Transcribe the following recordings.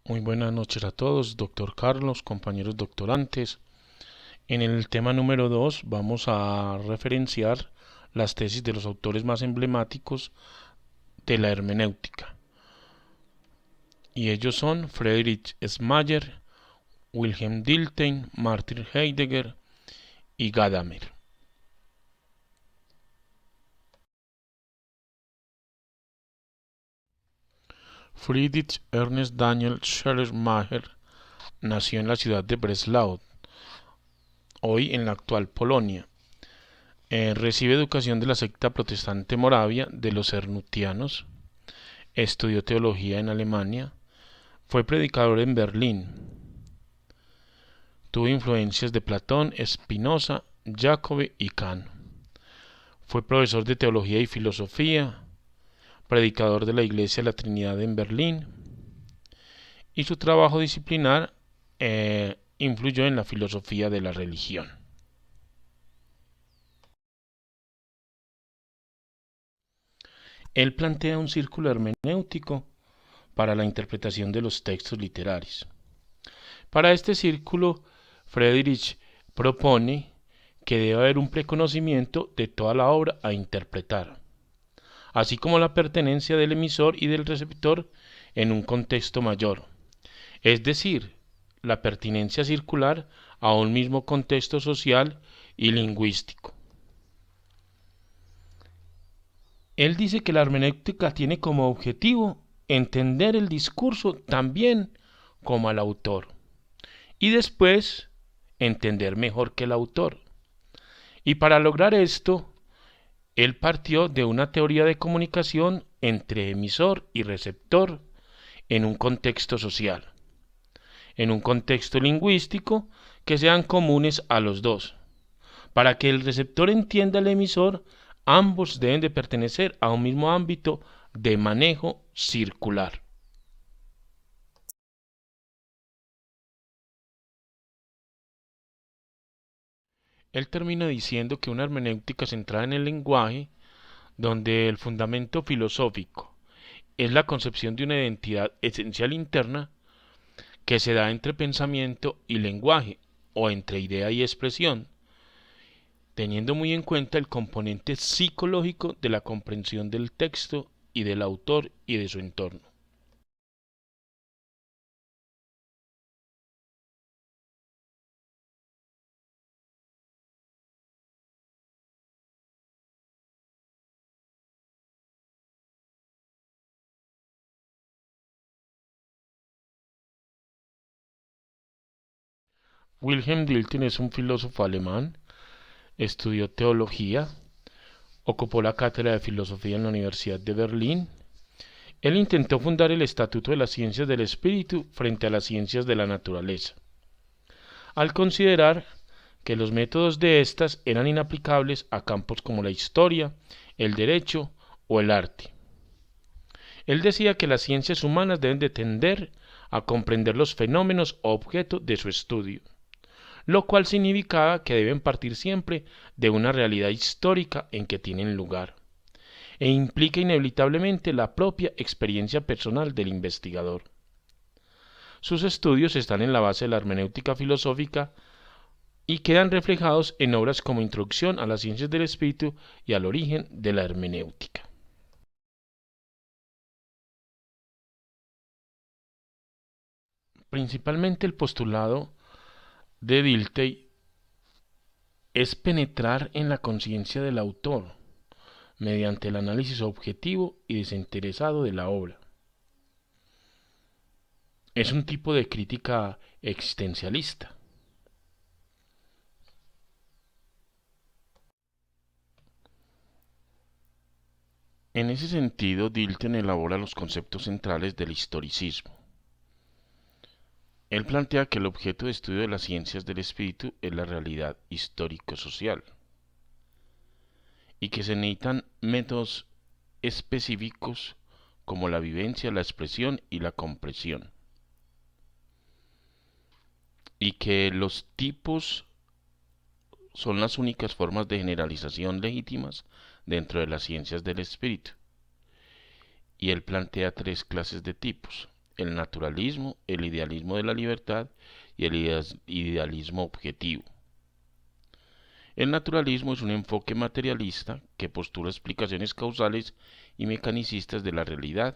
Muy buenas noches a todos, doctor Carlos, compañeros doctorantes. En el tema número 2 vamos a referenciar las tesis de los autores más emblemáticos de la hermenéutica. Y ellos son Friedrich Schleyer, Wilhelm Dilthey, Martin Heidegger y Gadamer. Friedrich Ernst Daniel Schleiermacher nació en la ciudad de Breslau, hoy en la actual Polonia. Recibe educación de la secta protestante moravia de los Hernutianos. Estudió teología en Alemania. Fue predicador en Berlín. Tuvo influencias de Platón, Spinoza, Jacobi y Kant. Fue profesor de teología y filosofía, predicador de la Iglesia de la Trinidad en Berlín, y su trabajo disciplinar influyó en la filosofía de la religión. Él plantea un círculo hermenéutico para la interpretación de los textos literarios. Para este círculo, Friedrich propone que debe haber un preconocimiento de toda la obra a interpretar, así como la pertenencia del emisor y del receptor en un contexto mayor, es decir, la pertinencia circular a un mismo contexto social y lingüístico. Él dice que la hermenéutica tiene como objetivo entender el discurso también como al autor y después entender mejor que el autor. Y para lograr esto, él partió de una teoría de comunicación entre emisor y receptor en un contexto social, en un contexto lingüístico que sean comunes a los dos. Para que el receptor entienda al emisor, ambos deben de pertenecer a un mismo ámbito de manejo circular. Él termina diciendo que una hermenéutica centrada en el lenguaje, donde el fundamento filosófico es la concepción de una identidad esencial interna que se da entre pensamiento y lenguaje, o entre idea y expresión, teniendo muy en cuenta el componente psicológico de la comprensión del texto y del autor y de su entorno. Wilhelm Dilthey es un filósofo alemán, estudió teología, ocupó la cátedra de filosofía en la Universidad de Berlín. Él intentó fundar el Estatuto de las Ciencias del Espíritu frente a las ciencias de la naturaleza, al considerar que los métodos de estas eran inaplicables a campos como la historia, el derecho o el arte. Él decía que las ciencias humanas deben de tender a comprender los fenómenos objeto de su estudio, lo cual significaba que deben partir siempre de una realidad histórica en que tienen lugar, e implica inevitablemente la propia experiencia personal del investigador. Sus estudios están en la base de la hermenéutica filosófica y quedan reflejados en obras como Introducción a las ciencias del espíritu y al origen de la hermenéutica. Principalmente el postulado de Dilthey es penetrar en la conciencia del autor mediante el análisis objetivo y desinteresado de la obra. Es un tipo de crítica existencialista. En ese sentido, Dilthey elabora los conceptos centrales del historicismo. Él plantea que el objeto de estudio de las ciencias del espíritu es la realidad histórico-social y que se necesitan métodos específicos como la vivencia, la expresión y la comprensión, y que los tipos son las únicas formas de generalización legítimas dentro de las ciencias del espíritu. Y él plantea tres clases de tipos: el naturalismo, el idealismo de la libertad y el idealismo objetivo. El naturalismo es un enfoque materialista que postula explicaciones causales y mecanicistas de la realidad.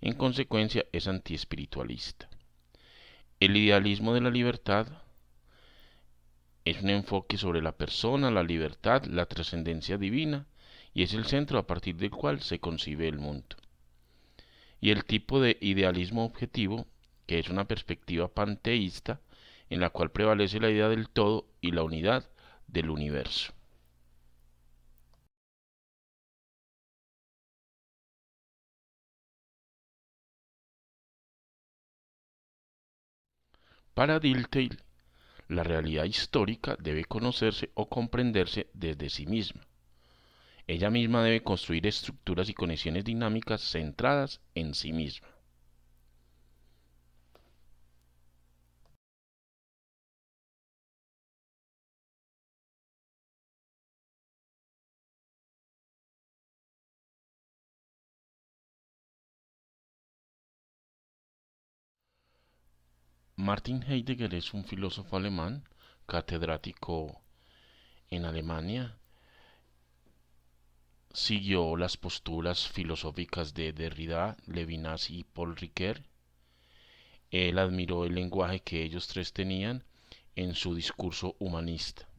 En consecuencia, es antiespiritualista. El idealismo de la libertad es un enfoque sobre la persona, la libertad, la trascendencia divina, y es el centro a partir del cual se concibe el mundo. Y el tipo de idealismo objetivo, que es una perspectiva panteísta en la cual prevalece la idea del todo y la unidad del universo. Para Dilthey, la realidad histórica debe conocerse o comprenderse desde sí misma. Ella misma debe construir estructuras y conexiones dinámicas centradas en sí misma. Martin Heidegger es un filósofo alemán, catedrático en Alemania. Siguió las posturas filosóficas de Derrida, Levinas y Paul Ricoeur. Él admiró el lenguaje que ellos tres tenían en su discurso humanista.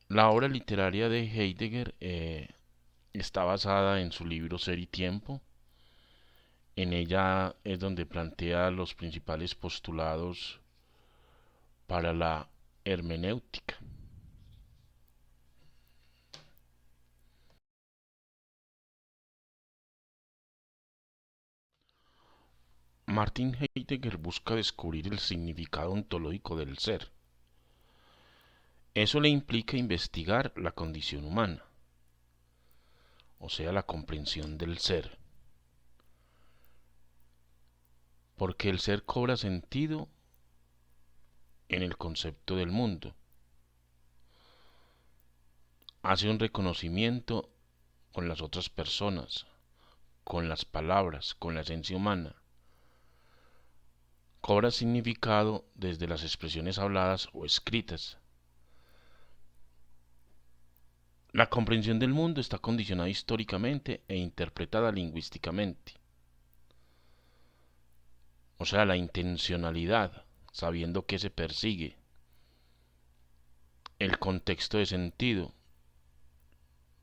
La obra literaria de Heidegger está basada en su libro Ser y Tiempo. En ella es donde plantea los principales postulados para la hermenéutica. Martin Heidegger busca descubrir el significado ontológico del ser. Eso le implica investigar la condición humana, o sea, la comprensión del ser, porque el ser cobra sentido en el concepto del mundo. Hace un reconocimiento con las otras personas, con las palabras, con la esencia humana. Cobra significado desde las expresiones habladas o escritas. La comprensión del mundo está condicionada históricamente e interpretada lingüísticamente. O sea, la intencionalidad, sabiendo qué se persigue. El contexto de sentido,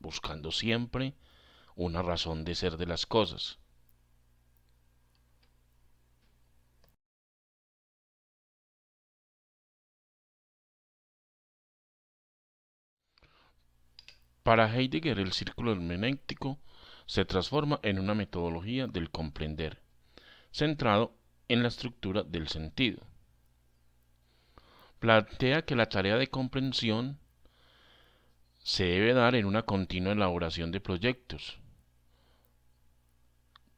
buscando siempre una razón de ser de las cosas. Para Heidegger, el círculo hermenéutico se transforma en una metodología del comprender, centrado en la estructura del sentido. Plantea que la tarea de comprensión se debe dar en una continua elaboración de proyectos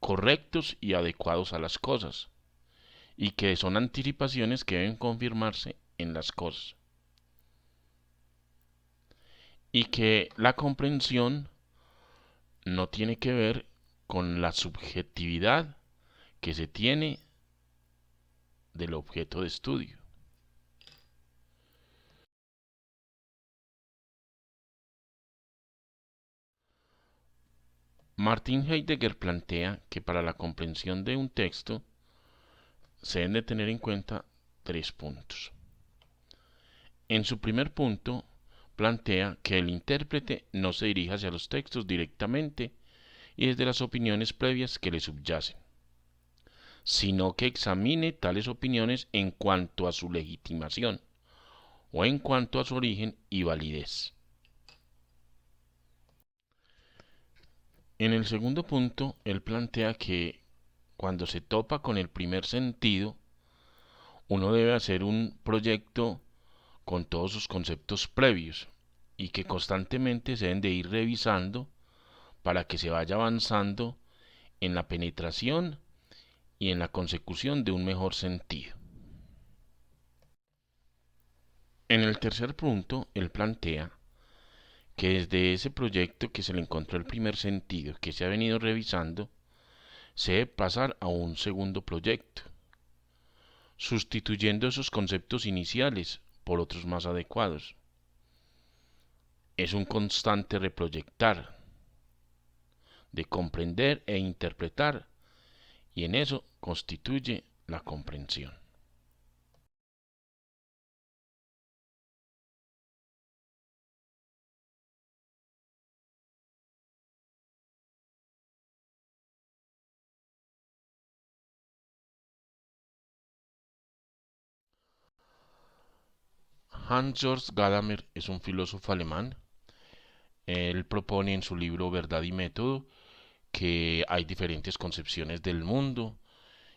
correctos y adecuados a las cosas, y que son anticipaciones que deben confirmarse en las cosas, y que la comprensión no tiene que ver con la subjetividad que se tiene del objeto de estudio. Martin Heidegger plantea que para la comprensión de un texto se deben de tener en cuenta tres puntos. En su primer punto, plantea que el intérprete no se dirija hacia los textos directamente y desde las opiniones previas que le subyacen, sino que examine tales opiniones en cuanto a su legitimación o en cuanto a su origen y validez. En el segundo punto, él plantea que cuando se topa con el primer sentido, uno debe hacer un proyecto con todos sus conceptos previos y que constantemente se deben de ir revisando para que se vaya avanzando en la penetración y en la consecución de un mejor sentido. En el tercer punto, él plantea que desde ese proyecto que se le encontró el primer sentido, que se ha venido revisando, se debe pasar a un segundo proyecto, sustituyendo esos conceptos iniciales por otros más adecuados. Es un constante reproyectar, de comprender e interpretar, y en eso constituye la comprensión. Hans-Georg Gadamer es un filósofo alemán. Él propone en su libro Verdad y Método que hay diferentes concepciones del mundo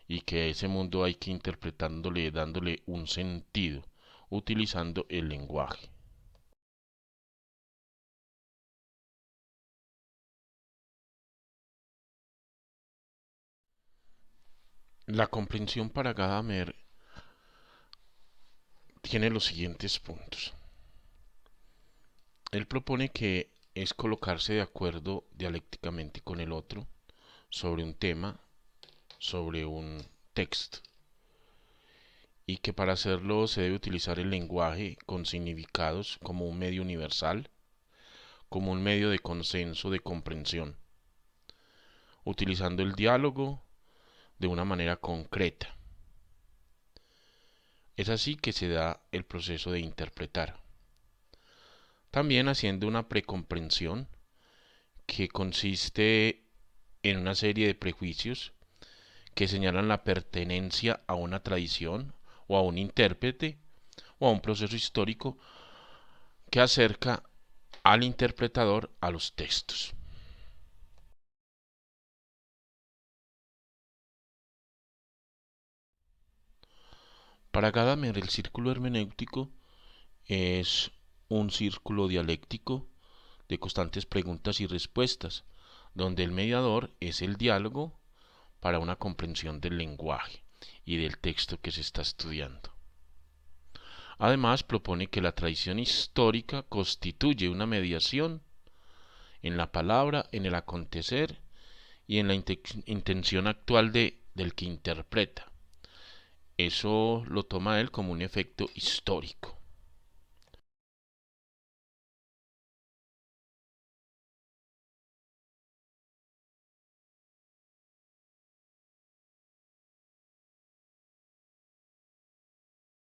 y que a ese mundo hay que interpretándole, dándole un sentido, utilizando el lenguaje. La comprensión para Gadamer tiene los siguientes puntos. Él propone que es colocarse de acuerdo dialécticamente con el otro sobre un tema, sobre un texto, y que para hacerlo se debe utilizar el lenguaje con significados como un medio universal, como un medio de consenso, de comprensión, utilizando el diálogo de una manera concreta. Es así que se da el proceso de interpretar. También haciendo una precomprensión que consiste en una serie de prejuicios que señalan la pertenencia a una tradición o a un intérprete o a un proceso histórico que acerca al interpretador a los textos. Para Gadamer, el círculo hermenéutico es un círculo dialéctico de constantes preguntas y respuestas, donde el mediador es el diálogo para una comprensión del lenguaje y del texto que se está estudiando. Además, propone que la tradición histórica constituye una mediación en la palabra, en el acontecer y en la intención actual del que interpreta. Eso lo toma él como un efecto histórico.